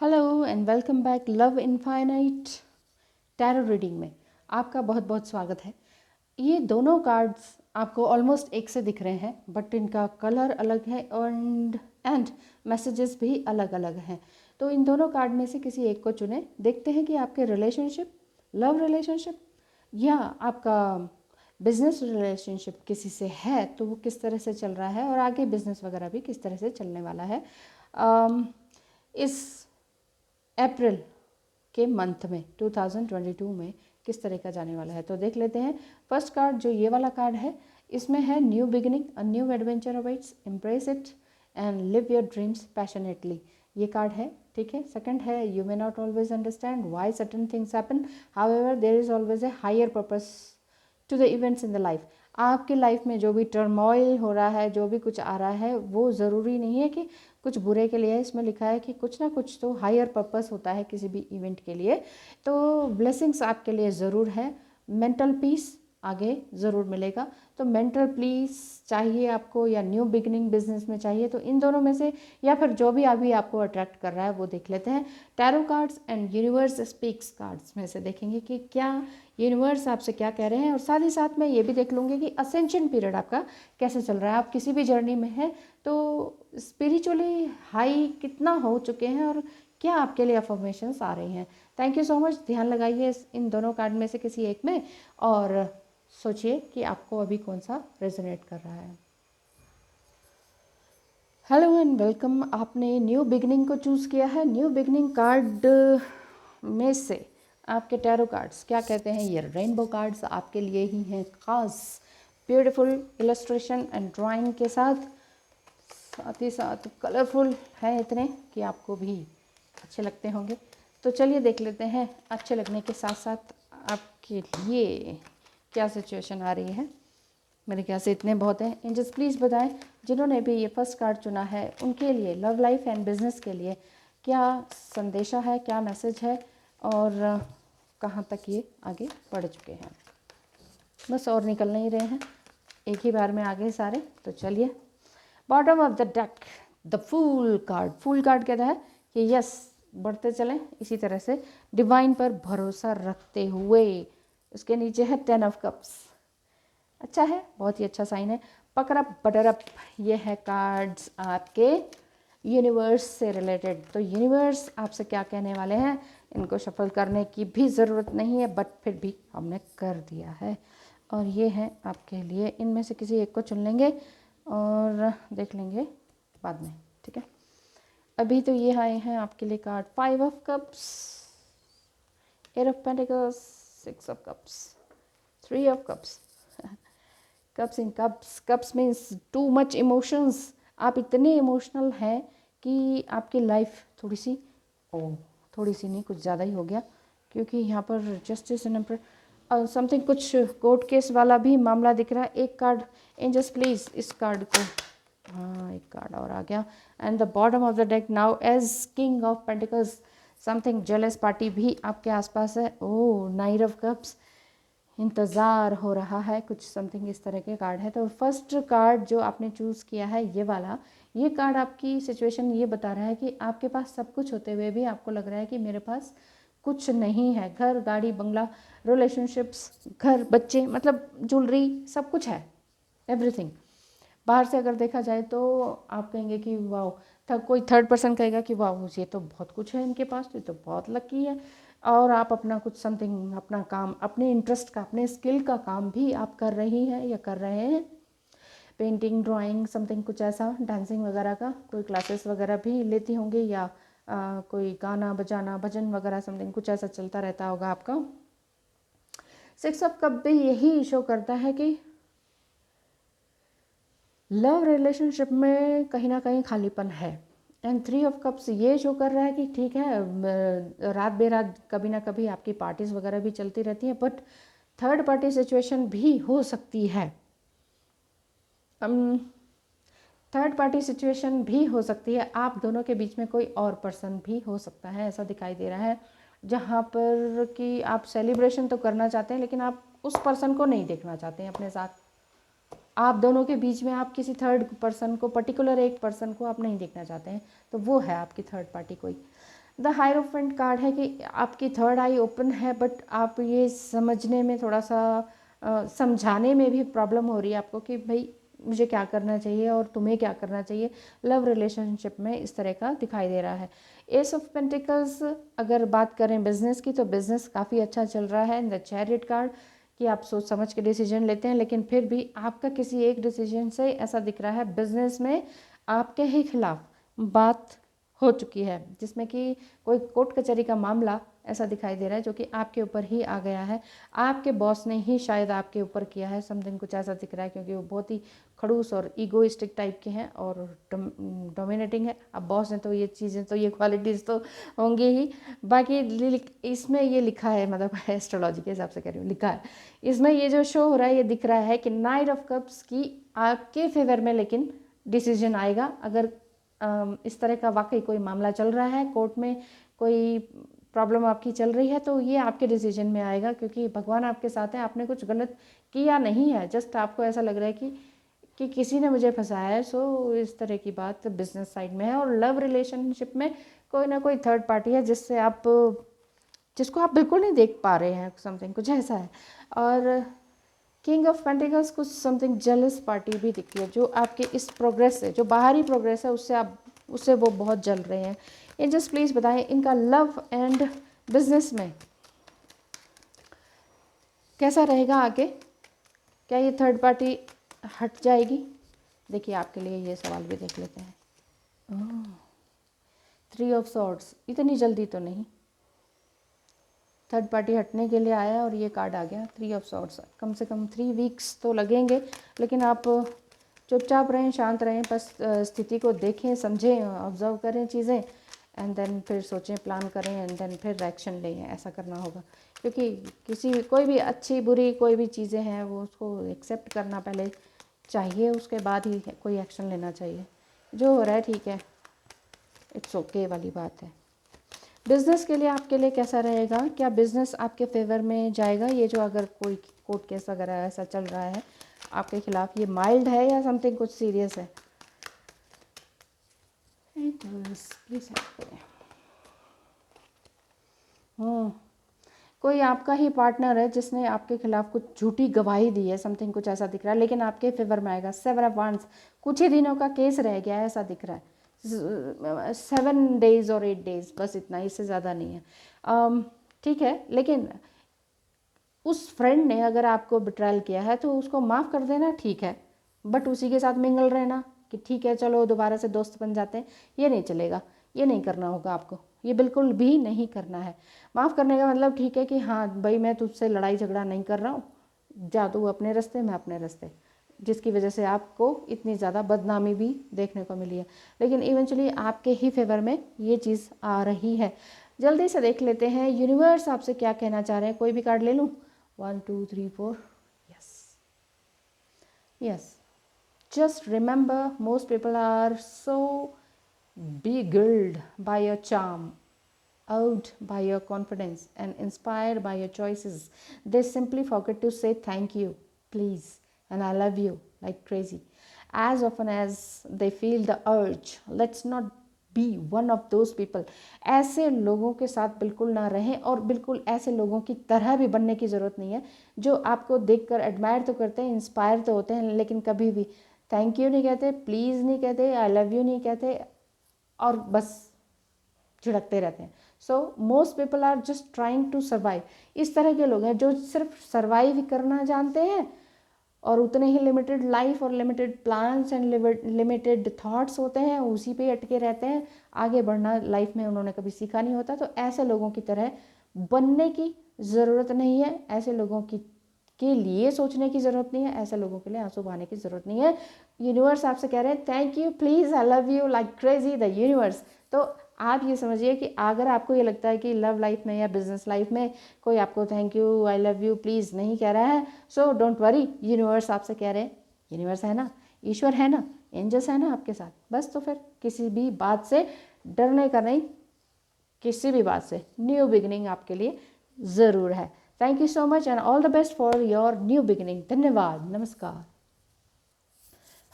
Hello and welcome back love infinite tarot reading में आपका बहुत बहुत स्वागत है। ये दोनों कार्ड्स आपको ऑलमोस्ट एक से दिख रहे हैं, बट इनका कलर अलग है एंड मैसेजेस भी अलग अलग हैं। तो इन दोनों कार्ड में से किसी एक को चुनें। देखते हैं कि आपके रिलेशनशिप, लव रिलेशनशिप या आपका बिजनेस रिलेशनशिप किसी से है तो वो किस तरह से चल रहा है और आगे बिजनेस वगैरह भी किस तरह से चलने वाला है इस अप्रैल के मंथ में 2022 में किस तरह का जाने वाला है। तो देख लेते हैं। फर्स्ट कार्ड जो ये वाला कार्ड है, इसमें है new beginning, a new adventure awaits, embrace it and live your dreams passionately. ये कार्ड है, ठीक है। सेकंड है you may not always understand why certain things happen, however there is always a higher purpose to the events in the life. आपकी life में जो भी turmoil हो रहा है, जो भी कुछ आ रहा है, वो ज़रूरी नहीं है कि कुछ बुरे के लिए है। इसमें लिखा है कि कुछ ना कुछ तो हायर पर्पस होता है किसी भी इवेंट के लिए। तो ब्लेसिंग्स आपके लिए ज़रूर है। मेंटल पीस आगे ज़रूर मिलेगा। तो मेंटल पीस चाहिए आपको या न्यू बिगनिंग बिजनेस में चाहिए, तो इन दोनों में से या फिर जो भी अभी आपको अट्रैक्ट कर रहा है वो देख लेते हैं। Tarot cards and universe speaks cards में से देखेंगे कि क्या यूनिवर्स आपसे क्या कह रहे हैं, और साथ ही साथ मैं ये भी देख लूँगी कि असेंशन पीरियड आपका कैसे चल रहा है। आप किसी भी जर्नी में हैं तो स्पिरिचुअली हाई कितना हो चुके हैं और क्या आपके लिए अफर्मेशंस आ रही हैं। Thank you so much. ध्यान लगाइए इन दोनों कार्ड में से किसी एक में और सोचिए कि आपको अभी कौन सा रेजोनेट कर रहा है। Hello and welcome. आपने न्यू बिगनिंग को चूज़ किया है। न्यू बिगनिंग कार्ड में से आपके टैरो कार्ड्स क्या कहते हैं? ये रेनबो कार्ड्स आपके लिए ही हैं, खास ब्यूटीफुल इलस्ट्रेशन एंड ड्राइंग के साथ ही साथ कलरफुल है इतने कि आपको भी अच्छे लगते होंगे। तो चलिए देख लेते हैं अच्छे लगने के साथ साथ आपके लिए क्या सिचुएशन आ रही है। मेरे ख्याल से इतने बहुत हैं। एंजल्स प्लीज़ बताएं जिन्होंने भी ये फर्स्ट कार्ड चुना है उनके लिए लव लाइफ एंड बिजनेस के लिए क्या संदेशा है, क्या मैसेज है और कहाँ तक ये आगे बढ़ चुके हैं। बस और निकल नहीं रहे हैं, एक ही बार में आ गए सारे। तो चलिए, bottom of the deck the fool card. Fool card कहता है कि यस, बढ़ते चलें इसी तरह से डिवाइन पर भरोसा रखते हुए। उसके नीचे है 10 ऑफ कप्स। अच्छा है, बहुत ही अच्छा साइन है। पकड़ अप बटर अप, ये है कार्ड्स आपके यूनिवर्स से रिलेटेड। तो यूनिवर्स आपसे क्या कहने वाले हैं, इनको शफल करने की भी ज़रूरत नहीं है, बट फिर भी हमने कर दिया है। और ये है आपके लिए, इनमें से किसी एक को चुन लेंगे और देख लेंगे बाद में, ठीक है। अभी तो ये आए हैं आपके लिए card 5 of cups, 8 of pentacles, 6 of cups, 3 of cups. Cups in cups, cups means too much emotions. आप इतने इमोशनल हैं कि आपकी लाइफ थोड़ी सी नहीं, कुछ ज़्यादा ही हो गया। क्योंकि यहाँ पर जस्टिस एंड एम्परर समथिंग, कुछ कोर्ट केस वाला भी मामला दिख रहा है। एक कार्ड एंजल्स प्लीज़ इस कार्ड को, हाँ एक कार्ड और आ गया। And the bottom of the deck now as king of pentacles, something jealous party भी आपके आसपास है। ओह, नाइट ऑफ कप्स, इंतज़ार हो रहा है कुछ, समथिंग इस तरह के कार्ड है। तो फर्स्ट कार्ड जो आपने चूज़ किया है ये वाला, ये कार्ड आपकी सिचुएशन ये बता रहा है कि आपके पास सब कुछ होते हुए भी आपको लग रहा है कि मेरे पास कुछ नहीं है। घर, गाड़ी, बंगला, रिलेशनशिप्स, घर, बच्चे, मतलब ज्वेलरी, सब कुछ है, एवरीथिंग। बाहर से अगर देखा जाए तो आप कहेंगे कि वाह, कोई थर्ड पर्सन कहेगा कि वाह ये तो बहुत कुछ है इनके पास, ये तो बहुत लकी है। और आप अपना कुछ समथिंग, अपना काम, अपने इंटरेस्ट का, अपने स्किल का काम भी आप कर रही हैं या कर रहे हैं। पेंटिंग, ड्राइंग, समथिंग कुछ ऐसा, डांसिंग वगैरह का कोई क्लासेस वगैरह भी लेती होंगी या कोई गाना बजाना, भजन वगैरह, समथिंग कुछ ऐसा चलता रहता होगा आपका। 6 ऑफ कप भी यही शो करता है कि लव रिलेशनशिप में कहीं ना कहीं खालीपन है। एंड 3 ऑफ कप्स ये शो कर रहा है कि ठीक है, रात बेरात कभी ना कभी आपकी पार्टीज वगैरह भी चलती रहती हैं, बट थर्ड पार्टी सिचुएशन भी हो सकती है। थर्ड पार्टी सिचुएशन भी हो सकती है, आप दोनों के बीच में कोई और पर्सन भी हो सकता है, ऐसा दिखाई दे रहा है। जहाँ पर कि आप सेलिब्रेशन तो करना चाहते हैं लेकिन आप उस पर्सन को नहीं देखना चाहते हैं अपने साथ। आप दोनों के बीच में आप किसी थर्ड पर्सन को, पर्टिकुलर एक पर्सन को आप नहीं देखना चाहते हैं, तो वो है आपकी थर्ड पार्टी कोई। द हायरोफेंट कार्ड है कि आपकी थर्ड आई ओपन है, बट आप ये समझने में थोड़ा सा समझाने में भी प्रॉब्लम हो रही है आपको कि भाई मुझे क्या करना चाहिए और तुम्हें क्या करना चाहिए। लव रिलेशनशिप में इस तरह का दिखाई दे रहा है। एस ऑफ पेंटिकल्स, अगर बात करें बिजनेस की तो बिजनेस काफ़ी अच्छा चल रहा है। द चैरियट कार्ड कि आप सोच समझ के डिसीजन लेते हैं, लेकिन फिर भी आपका किसी एक डिसीजन से ऐसा दिख रहा है बिजनेस में आपके ही खिलाफ बात हो चुकी है, जिसमें कि कोई कोर्ट कचहरी का मामला ऐसा दिखाई दे रहा है जो कि आपके ऊपर ही आ गया है। आपके बॉस ने ही शायद आपके ऊपर किया है समथिंग, कुछ ऐसा दिख रहा है, क्योंकि वो बहुत ही खड़ूस और ईगोइस्टिक टाइप के हैं और डोमिनेटिंग है। अब बॉस ने तो ये चीज़ें तो ये क्वालिटीज़ तो होंगी ही। बाकी इसमें ये लिखा है, मतलब एस्ट्रोलॉजी के हिसाब से कह रही हूँ, लिखा है इसमें ये जो शो हो रहा है, ये दिख रहा है कि नाइट ऑफ कप्स की आपके फेवर में लेकिन डिसीजन आएगा। अगर इस तरह का वाकई कोई मामला चल रहा है कोर्ट में, कोई प्रॉब्लम आपकी चल रही है, तो ये आपके डिसीजन में आएगा, क्योंकि भगवान आपके साथ है। आपने कुछ गलत किया नहीं है, जस्ट आपको ऐसा लग रहा है कि किसी ने मुझे फंसाया है। सो इस तरह की बात बिजनेस साइड में है। और लव रिलेशनशिप में कोई ना कोई थर्ड पार्टी है जिसको आप बिल्कुल नहीं देख पा रहे हैं, समथिंग कुछ ऐसा है। और किंग ऑफ पेंटिकल्स, कुछ समथिंग जेलस पार्टी भी दिखती है जो आपके इस प्रोग्रेस से, जो बाहरी प्रोग्रेस है उससे वो बहुत जल रहे हैं। ये जस्ट प्लीज़ बताएं इनका लव एंड बिजनेस में कैसा रहेगा आगे। क्या ये थर्ड पार्टी हट जाएगी? देखिए आपके लिए ये सवाल भी देख लेते हैं। 3 ऑफ सॉर्ड्स, इतनी जल्दी तो नहीं, थर्ड पार्टी हटने के लिए आया और ये कार्ड आ गया 3 ऑफ सॉर्ड्स। कम से कम 3 वीक्स तो लगेंगे, लेकिन आप चुपचाप रहें, शांत रहें, बस स्थिति को देखें, समझें, ऑब्जर्व करें चीज़ें, एंड देन फिर सोचें, प्लान करें, एंड देन फिर एक्शन लें। ऐसा करना होगा, क्योंकि कोई भी अच्छी बुरी कोई भी चीज़ें हैं वो उसको एक्सेप्ट करना पहले चाहिए, उसके बाद ही कोई एक्शन लेना चाहिए। जो हो रहा है ठीक है, इट्स ओके वाली बात है। बिज़नेस के लिए आपके लिए कैसा रहेगा? क्या बिज़नेस आपके फेवर में जाएगा? ये जो अगर कोई कोर्ट केस वगैरह ऐसा चल रहा है आपके खिलाफ, ये माइल्ड है या समथिंग कुछ सीरियस है? प्लीज कोई आपका ही पार्टनर है जिसने आपके खिलाफ कुछ झूठी गवाही दी है, समथिंग कुछ ऐसा दिख रहा है, लेकिन आपके फेवर में आएगा। 7 ऑफ वांड्स, कुछ ही दिनों का केस रह गया है ऐसा दिख रहा है। 7 डेज और 8 डेज, बस इतना, इससे ज़्यादा नहीं है। ठीक है, लेकिन उस फ्रेंड ने अगर आपको बिट्रायल किया है तो उसको माफ़ कर देना ठीक है, बट उसी के साथ मिंगल रहना कि ठीक है चलो दोबारा से दोस्त बन जाते हैं, ये नहीं चलेगा, ये नहीं करना होगा आपको, ये बिल्कुल भी नहीं करना है। माफ़ करने का मतलब ठीक है कि हाँ भाई मैं तुझसे लड़ाई झगड़ा नहीं कर रहा हूँ, जा तू अपने रास्ते, मैं अपने रास्ते, जिसकी वजह से आपको इतनी ज़्यादा बदनामी भी देखने को मिली है, लेकिन इवेंचुअली आपके ही फेवर में ये चीज़ आ रही है। जल्दी से देख लेते हैं यूनिवर्स आपसे क्या कहना चाह रहे हैं। कोई भी कार्ड ले लूँ? 1 2 3 4, yes. Just remember, most people are so beguiled by your charm, awed by your confidence, and inspired by your choices. They simply forget to say thank you, please, and I love you like crazy. As often as they feel the urge, let's not be one of those people. ऐसे लोगों के साथ बिल्कुल ना रहें, और बिल्कुल ऐसे लोगों की तरह भी बनने की ज़रूरत नहीं है जो आपको देखकर एडमायर तो करते हैं, इंस्पायर तो होते हैं, लेकिन कभी भी थैंक यू नहीं कहते, प्लीज़ नहीं कहते, आई लव यू नहीं कहते, और बस झिड़कते रहते हैं। So most people are just trying to survive. इस तरह के लोग हैं जो सिर्फ सर्वाइव करना जानते हैं, और उतने ही लिमिटेड लाइफ और limited plans and limited thoughts होते हैं, उसी पे अटके रहते हैं। आगे बढ़ना लाइफ में उन्होंने कभी सीखा नहीं होता। तो ऐसे लोगों की तरह बनने की ज़रूरत नहीं है, ऐसे लोगों की के लिए सोचने की ज़रूरत नहीं है, ऐसे लोगों के लिए आंसू बहाने की ज़रूरत नहीं है। यूनिवर्स आपसे कह रहे हैं thank you, please, I love you like crazy, the universe. तो आप ये समझिए कि अगर आपको ये लगता है कि लव लाइफ में या बिजनेस लाइफ में कोई आपको thank you, I love you, please नहीं कह रहा है, सो डोंट वरी, यूनिवर्स आपसे कह रहे हैं, यूनिवर्स है ना, ईश्वर है ना, एंजल्स है ना आपके साथ, बस। तो फिर किसी भी बात से डरने का नहीं, किसी भी बात से न्यू बिगिनिंग आपके लिए ज़रूर है। Thank you so much and all the best for your new beginning. धन्यवाद, नमस्कार,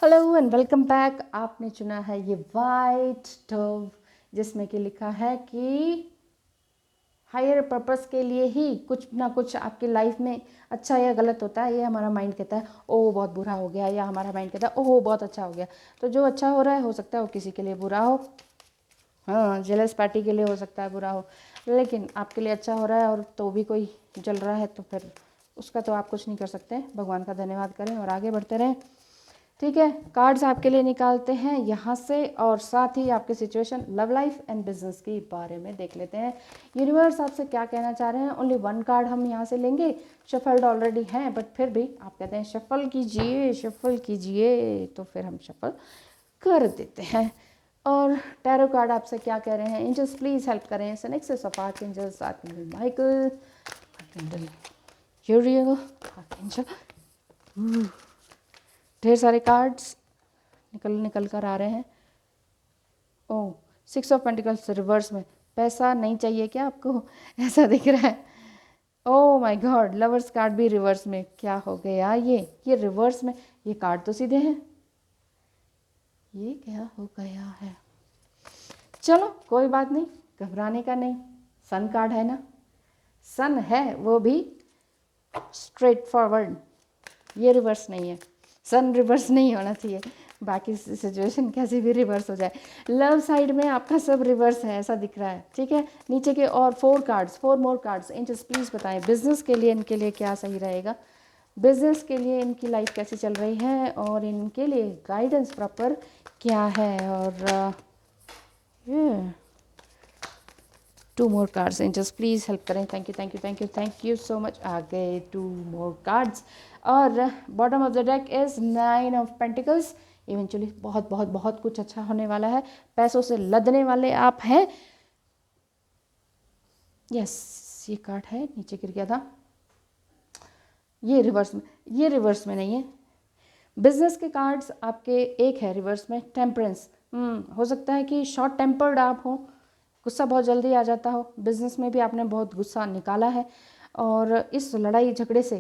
हेलो एंड वेलकम बैक। आपने चुना है ये वाइट डव जिसमें कि लिखा है कि हायर पर्पस के लिए ही कुछ ना कुछ आपकी लाइफ में अच्छा या गलत होता है। ये हमारा माइंड कहता है ओह बहुत बुरा हो गया, या हमारा माइंड कहता है ओह बहुत अच्छा हो गया। तो जो अच्छा हो रहा है हो सकता है वो किसी के लिए बुरा हो, हाँ जेलस पार्टी के लिए हो सकता है बुरा हो, लेकिन आपके लिए अच्छा हो रहा है और तो भी कोई जल रहा है तो फिर उसका तो आप कुछ नहीं कर सकते। भगवान का धन्यवाद करें और आगे बढ़ते रहें। ठीक है, कार्ड्स आपके लिए निकालते हैं यहाँ से, और साथ ही आपकी situation, love life and business के बारे में देख लेते हैं। यूनिवर्स आपसे क्या कहना चाह रहे हैं। ओनली वन कार्ड हम यहाँ से लेंगे, शफल्ड ऑलरेडी हैं बट फिर भी आप कहते हैं शफल कीजिए शफल कीजिए, तो फिर हम शफल कर देते हैं। और टैरो कार्ड आपसे क्या कह रहे हैं। एंजल्स प्लीज हेल्प करें। Synaxis of archangels, archangel Michael, archangel Uriel, archangel, ढेर सारे कार्ड्स निकल कर आ रहे हैं। ओह, 6 ऑफ पेंटिकल्स रिवर्स में। पैसा नहीं चाहिए क्या आपको, ऐसा दिख रहा है। Oh my God, lovers card भी रिवर्स में। क्या हो गया ये रिवर्स में, ये कार्ड तो सीधे हैं, ये क्या हो गया है। चलो कोई बात नहीं, घबराने का नहीं। सन कार्ड है ना, सन है वो भी स्ट्रेट फॉरवर्ड, ये रिवर्स नहीं है। सन रिवर्स नहीं होना चाहिए, बाकी सिचुएशन कैसे भी रिवर्स हो जाए। लव साइड में आपका सब रिवर्स है ऐसा दिख रहा है। ठीक है, नीचे के और 4 मोर कार्ड्स। एंजल्स प्लीज बताएं बिजनेस के लिए इनके लिए क्या सही रहेगा, बिजनेस के लिए इनकी लाइफ कैसी चल रही है और इनके लिए गाइडेंस प्रॉपर क्या है। और ये 2 more cards. Angels please help करें। Thank you thank you thank you thank you so much. आ गए 2 मोर कार्ड्स और bottom of the deck is 9 of pentacles. Eventually बहुत बहुत बहुत कुछ अच्छा होने वाला है, पैसों से लदने वाले आप हैं। यस, ये कार्ड है, नीचे गिर गया था। ये रिवर्स में नहीं है। बिजनेस के कार्ड्स आपके एक है रिवर्स में, टेम्परेंस। हो सकता है कि शॉर्ट टेम्पर्ड आप हो, गुस्सा बहुत जल्दी आ जाता हो। बिजनेस में भी आपने बहुत गुस्सा निकाला है और इस लड़ाई झगड़े से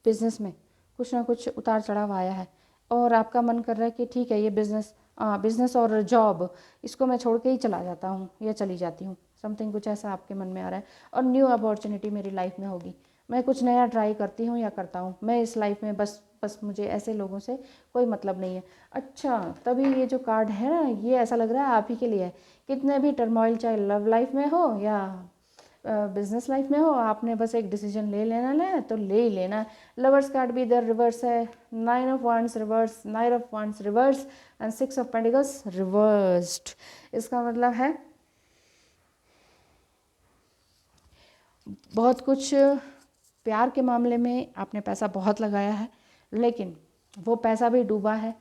बिजनेस में कुछ ना कुछ उतार चढ़ाव आया है और आपका मन कर रहा है कि ठीक है ये बिजनेस और जॉब इसको मैं छोड़ के ही चला जाता हूँ या चली जाती हूँ। समथिंग कुछ ऐसा आपके मन में आ रहा है। और न्यू अपॉर्चुनिटी मेरी लाइफ में होगी, मैं कुछ नया ट्राई करती हूँ या करता हूँ। मैं इस लाइफ में बस मुझे ऐसे लोगों से कोई मतलब नहीं है। अच्छा, तभी ये जो कार्ड है ना, ये ऐसा लग रहा है आप ही के लिए है। कितने भी टर्मोइल चाहे लव लाइफ में हो या बिजनेस लाइफ में हो, आपने बस एक डिसीजन ले लेना है तो ले ही लेना है। लवर्स कार्ड भी इधर रिवर्स है, 9 of wands reverse, 9 of wands reverse and 6 of pentacles reversed. इसका मतलब है बहुत कुछ प्यार के मामले में आपने पैसा बहुत लगाया है, लेकिन वो पैसा भी डूबा है।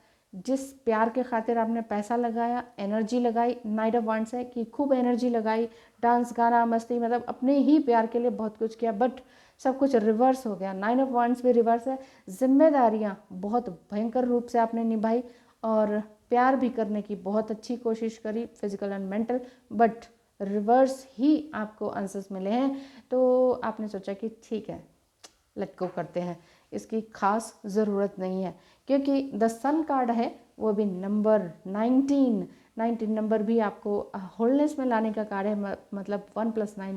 जिस प्यार के खातिर आपने पैसा लगाया, एनर्जी लगाई, नाइट ऑफ वांड्स है कि खूब एनर्जी लगाई, डांस गाना मस्ती, मतलब अपने ही प्यार के लिए बहुत कुछ किया, बट सब कुछ रिवर्स हो गया। 9 ऑफ वांड्स भी रिवर्स है। जिम्मेदारियां बहुत भयंकर रूप से आपने निभाई और प्यार भी करने की बहुत अच्छी कोशिश करी, physical and mental, but reverse ही आपको आंसर्स मिले हैं। तो आपने सोचा कि ठीक है लेट गो करते हैं, इसकी खास ज़रूरत नहीं है, क्योंकि द सन कार्ड है वो भी नंबर 19 नंबर भी आपको होलनेस में लाने का कार्ड है। मतलब 1 + 9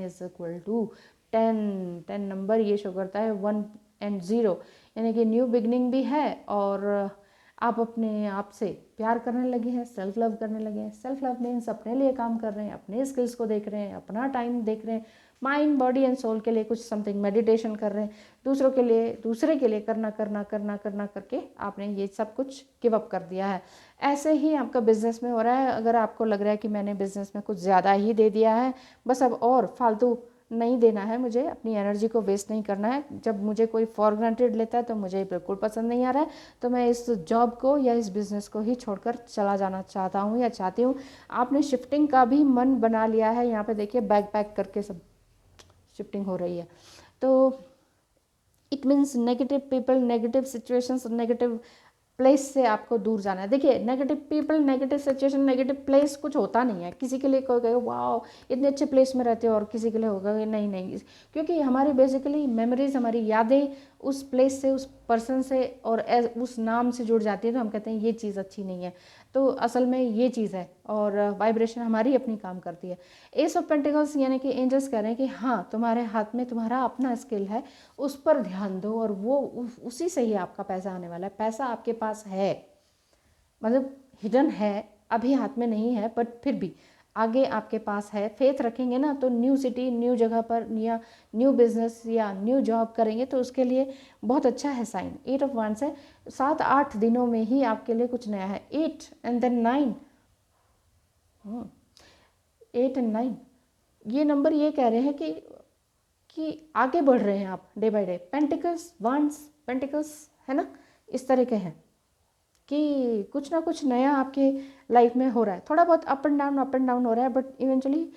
= 10 नंबर ये शो करता है, 1 and 0, यानी कि न्यू बिगनिंग भी है और आप अपने आप से प्यार करने लगे हैं, सेल्फ लव करने लगे हैं। सेल्फ लव मीन्स अपने लिए काम कर रहे हैं, अपने स्किल्स को देख रहे हैं, अपना टाइम देख रहे हैं, माइंड बॉडी एंड सोल के लिए कुछ समथिंग मेडिटेशन कर रहे हैं, दूसरे के लिए करना करके आपने ये सब कुछ गिव अप कर दिया है। ऐसे ही आपका बिजनेस में हो रहा है। अगर आपको लग रहा है कि मैंने बिजनेस में कुछ ज़्यादा ही दे दिया है, बस अब और फालतू नहीं देना है, मुझे अपनी एनर्जी को वेस्ट नहीं करना है, जब मुझे कोई फॉर ग्रांटेड लेता है तो मुझे बिल्कुल पसंद नहीं आ रहा है, तो मैं इस जॉब को या इस बिज़नेस को ही छोड़कर चला जाना चाहता हूँ या चाहती हूँ। आपने शिफ्टिंग का भी मन बना लिया है। यहाँ पे देखिए बैग पैक करके सब शिफ्टिंग हो रही है। तो it means negative people, negative situations, negative place से आपको दूर जाना है। देखिए negative people, negative situation, negative place कुछ होता नहीं है। किसी के लिए कोई कहे वाओ इतने अच्छे प्लेस में रहते हो और किसी के लिए होगा नहीं, क्योंकि हमारी बेसिकली मेमोरीज, हमारी यादें उस प्लेस से, उस पर्सन से और उस नाम से जुड़ जाती है, तो हम कहते हैं ये चीज़ अच्छी नहीं है। तो असल में ये चीज़ है, और वाइब्रेशन हमारी अपनी काम करती है। एस ऑफ पेंटिकल्स यानी कि एंजल्स कह रहे हैं कि हाँ, तुम्हारे हाथ में तुम्हारा अपना स्किल है, उस पर ध्यान दो और वो उसी से ही आपका पैसा आने वाला है। पैसा आपके पास है, मतलब हिडन है, अभी हाथ में नहीं है, बट फिर भी आगे आपके पास है। फेथ रखेंगे ना तो न्यू सिटी, न्यू जगह पर या न्यू बिजनेस या न्यू जॉब करेंगे तो उसके लिए बहुत अच्छा है साइन। 8 ऑफ वांड्स है, 7-8 दिनों में ही आपके लिए कुछ नया है। 8 एंड देन 9, 8 एंड 9 ये नंबर ये कह रहे हैं कि आगे बढ़ रहे हैं आप day by day. Pentacles, wands, pentacles है ना, इस तरह के हैं कि कुछ ना कुछ नया आपके लाइफ में हो रहा है। थोड़ा बहुत अप एंड डाउन हो रहा है, बट इवेंचुअली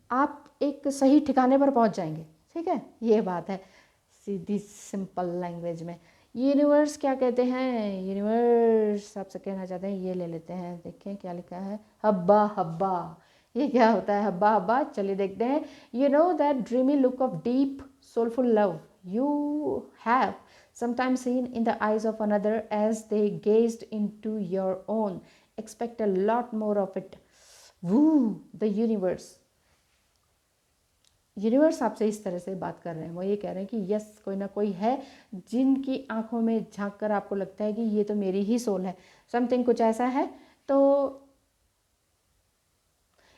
आप एक सही ठिकाने पर पहुंच जाएंगे। ठीक है, ये बात है सीधी सिंपल लैंग्वेज में। यूनिवर्स क्या कहते हैं, यूनिवर्स आपसे कहना चाहते हैं, ये ले लेते हैं, देखें क्या लिखा है। हब्बा हब्बा, ये क्या होता है हब्बा हब्बा, चलिए देखते हैं। You know that dreamy look of deep soulful love you have sometimes seen in the eyes of another as they gazed into your own. Expect a lot more of it. Woo, the universe. Universe आपसे इस तरह से बात कर रहे हैं, वो ये कह रहे हैं कि यस, कोई ना कोई है जिनकी आंखों में झांक कर आपको लगता है कि ये तो मेरी ही सोल है। समथिंग कुछ ऐसा है, तो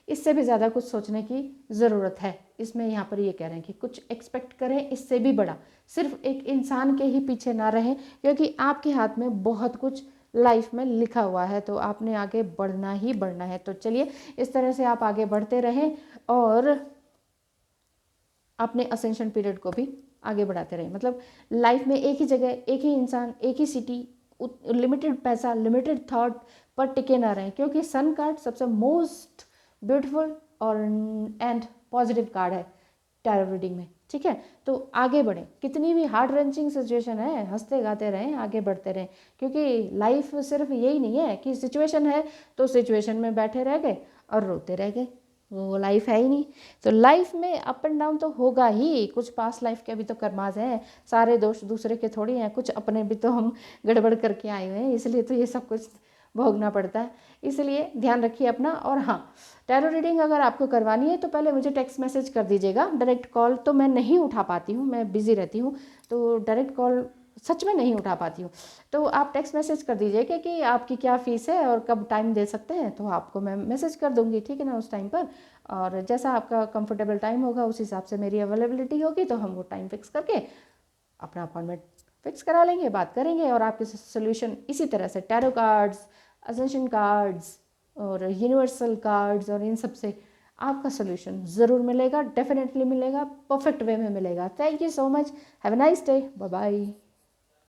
इससे भी ज़्यादा कुछ सोचने की ज़रूरत है। इसमें यहाँ पर ये कह रहे हैं कि कुछ एक्सपेक्ट करें इससे भी बड़ा, सिर्फ एक इंसान के ही पीछे ना रहें, क्योंकि आपके हाथ में बहुत कुछ लाइफ में लिखा हुआ है, तो आपने आगे बढ़ना ही बढ़ना है। तो चलिए इस तरह से आप आगे बढ़ते रहें और अपने असेंशन पीरियड को भी आगे बढ़ाते रहें। मतलब लाइफ में एक ही जगह, एक ही इंसान, एक ही सिटी, लिमिटेड पैसा, लिमिटेड थॉट पर टिके ना रहें, क्योंकि सन कार्ड सबसे मोस्ट ब्यूटीफुल और एंड पॉजिटिव कार्ड है टैरो रीडिंग में। ठीक है, तो आगे बढ़ें, कितनी भी हार्ड रेंचिंग सिचुएशन है, हंसते गाते रहें, आगे बढ़ते रहें, क्योंकि लाइफ सिर्फ यही नहीं है कि सिचुएशन है तो सिचुएशन में बैठे रह गए और रोते रह गए, वो लाइफ है ही नहीं। तो लाइफ में अप एंड डाउन तो होगा ही, कुछ पास लाइफ के भी तो कर्माज हैं, सारे दोष दूसरे के थोड़ी हैं, कुछ अपने भी तो हम गड़बड़ करके आए हुए हैं, इसलिए तो ये सब कुछ भोगना पड़ता है। इसलिए ध्यान रखिए अपना। और हाँ, टैरो रीडिंग अगर आपको करवानी है तो पहले मुझे टेक्स्ट मैसेज कर दीजिएगा। डायरेक्ट कॉल तो मैं नहीं उठा पाती हूँ, मैं बिज़ी रहती हूँ, तो डायरेक्ट कॉल सच में नहीं उठा पाती हूँ। तो आप टेक्स्ट मैसेज कर दीजिएगा कि आपकी क्या फ़ीस है और कब टाइम दे सकते हैं, तो आपको मैं मैसेज कर दूँगी, ठीक है ना, उस टाइम पर। और जैसा आपका कंफर्टेबल टाइम होगा उस हिसाब से मेरी अवेलेबिलिटी होगी, तो हम वो टाइम फिक्स करके अपना अपॉइंटमेंट फिक्स करा लेंगे, बात करेंगे और आपके सोल्यूशन इसी तरह से टैरो कार्ड्स, असेंशन कार्ड्स और यूनिवर्सल कार्ड्स और इन सब से आपका सोल्यूशन ज़रूर मिलेगा, डेफिनेटली मिलेगा, परफेक्ट वे में मिलेगा। Thank you so much, have a nice day, bye bye.